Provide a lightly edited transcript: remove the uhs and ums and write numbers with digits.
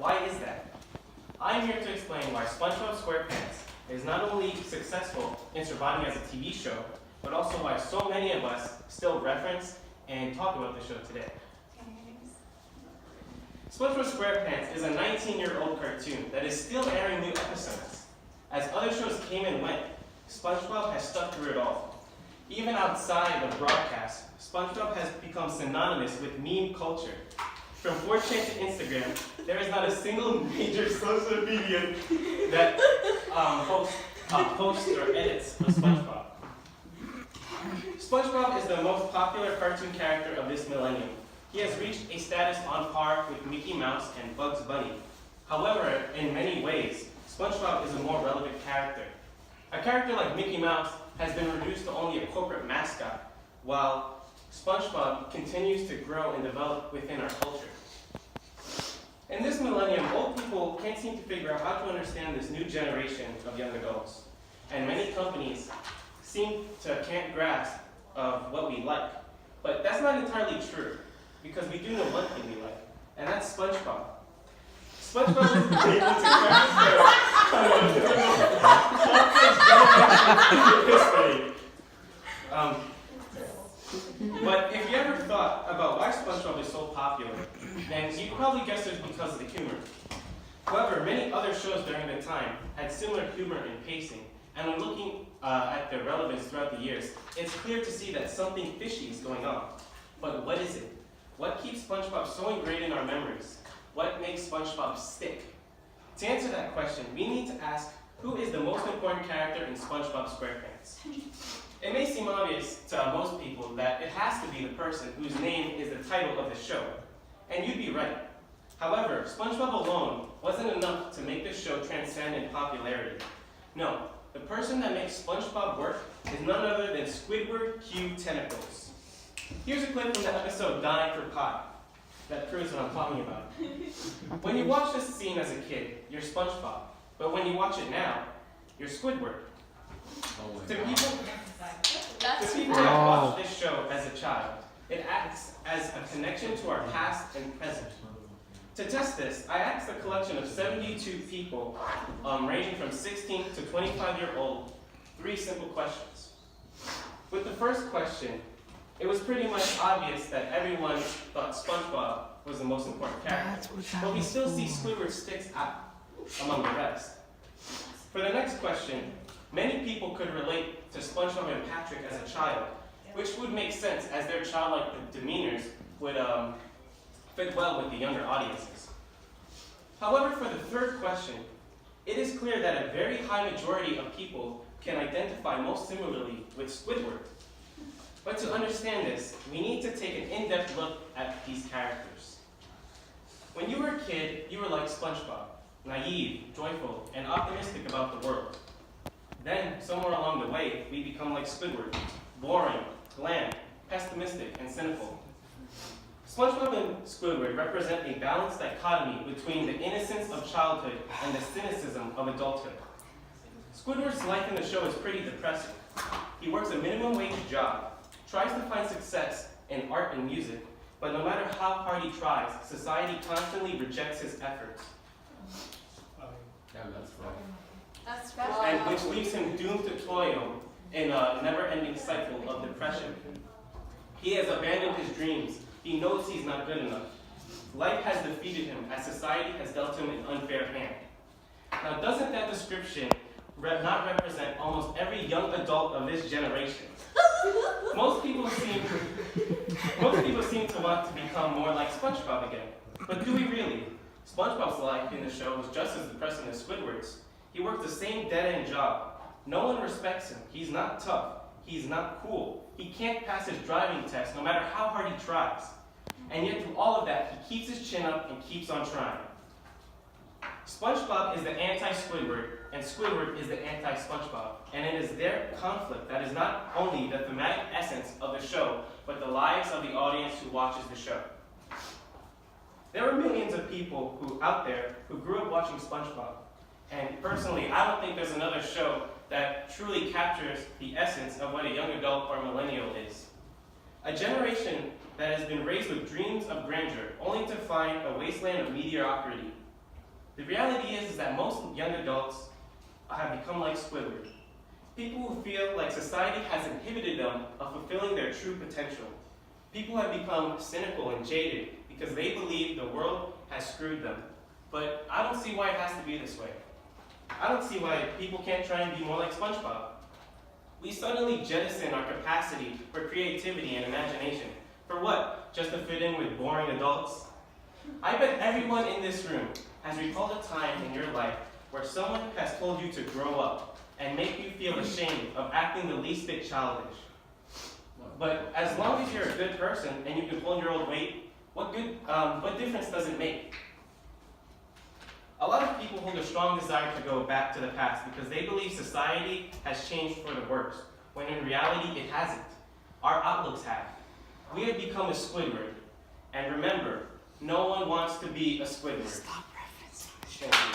why is that? I'm here to explain why Spongebob Squarepants is not only successful in surviving as a TV show, but also why so many of us still reference and talk about the show today. Spongebob Squarepants is a 19-year-old cartoon that is still airing new episodes. As other shows came and went, SpongeBob has stuck through it all. Even outside of broadcast, SpongeBob has become synonymous with meme culture. From 4chan to Instagram, there is not a single major social media that posts or edits of SpongeBob. SpongeBob is the most popular cartoon character of this millennium. He has reached a status on par with Mickey Mouse and Bugs Bunny. However, in many ways, SpongeBob is a more relevant character. A character like Mickey Mouse has been reduced to only a corporate mascot, while SpongeBob continues to grow and develop within our culture. In this millennium, old people can't seem to figure out how to understand this new generation of young adults. And many companies seem to can't grasp of what we like. But that's not entirely true, because we do know one thing we like, and that's SpongeBob. SpongeBob is able to But if you ever thought about why SpongeBob is so popular, then you'd probably guess it's because of the humor. However, many other shows during the time had similar humor and pacing, and when looking at their relevance throughout the years, it's clear to see that something fishy is going on. But what is it? What keeps SpongeBob so ingrained in our memories? What makes SpongeBob stick? To answer that question, we need to ask, who is the most important character in Spongebob Squarepants? It may seem obvious to most people that it has to be the person whose name is the title of the show. And you'd be right. However, SpongeBob alone wasn't enough to make this show transcend in popularity. No, the person that makes SpongeBob work is none other than Squidward Q Tentacles. Here's a clip from the episode Dying for Pie that proves what I'm talking about. When you watch this scene as a kid, you're SpongeBob. But when you watch it now, you're Squidward. To people that watched this show as a child, it acts as a connection to our past and present. To test this, I asked a collection of 72 people, ranging from 16 to 25-year-old, 3 simple questions. With the first question, it was pretty much obvious that everyone thought SpongeBob was the most important character, but we still see Squidward sticks out among the rest. For the next question, many people could relate to SpongeBob and Patrick as a child, which would make sense as their childlike demeanors would fit well with the younger audiences. However, for the third question, it is clear that a very high majority of people can identify most similarly with Squidward. But to understand this, we need to take an in-depth look at these characters. When you were a kid, you were like SpongeBob, naive, joyful, and optimistic about the world. Then, somewhere along the way, we become like Squidward, boring, bland, pessimistic, and cynical. SpongeBob and Squidward represent a balanced dichotomy between the innocence of childhood and the cynicism of adulthood. Squidward's life in the show is pretty depressing. He works a minimum wage job, tries to find success in art and music, but no matter how hard he tries, society constantly rejects his efforts. That's rough. And which leaves him doomed to toil in a never-ending cycle of depression. He has abandoned his dreams. He knows he's not good enough. Life has defeated him as society has dealt him an unfair hand. Now, doesn't that description not represent almost every young adult of this generation? Most people seem to want to become more like SpongeBob again. But do we really? SpongeBob's life in the show was just as depressing as Squidward's. He works the same dead-end job. No one respects him. He's not tough. He's not cool. He can't pass his driving test no matter how hard he tries. And yet through all of that, he keeps his chin up and keeps on trying. SpongeBob is the anti-Squidward, and Squidward is the anti-SpongeBob. And it is their conflict that is not only the thematic essence of the show, but the lives of the audience who watches the show. There are millions of people out there who grew up watching SpongeBob. And personally, I don't think there's another show that truly captures the essence of what a young adult or millennial is. A generation that has been raised with dreams of grandeur, only to find a wasteland of mediocrity. The reality is that most young adults have become like Squidward. People who feel like society has inhibited them of fulfilling their true potential. People have become cynical and jaded because they believe the world has screwed them. But I don't see why it has to be this way. I don't see why people can't try and be more like Spongebob. We suddenly jettison our capacity for creativity and imagination. For what? Just to fit in with boring adults? I bet everyone in this room has recalled a time in your life where someone has told you to grow up and make you feel ashamed of acting the least bit childish. But as long as you're a good person and you can hold your own weight, what difference does it make? A lot of people hold a strong desire to go back to the past because they believe society has changed for the worse, when in reality it hasn't. Our outlooks have. We have become a Squidward. And remember, no one wants to be a Squidward. Stop referencing. Thank you.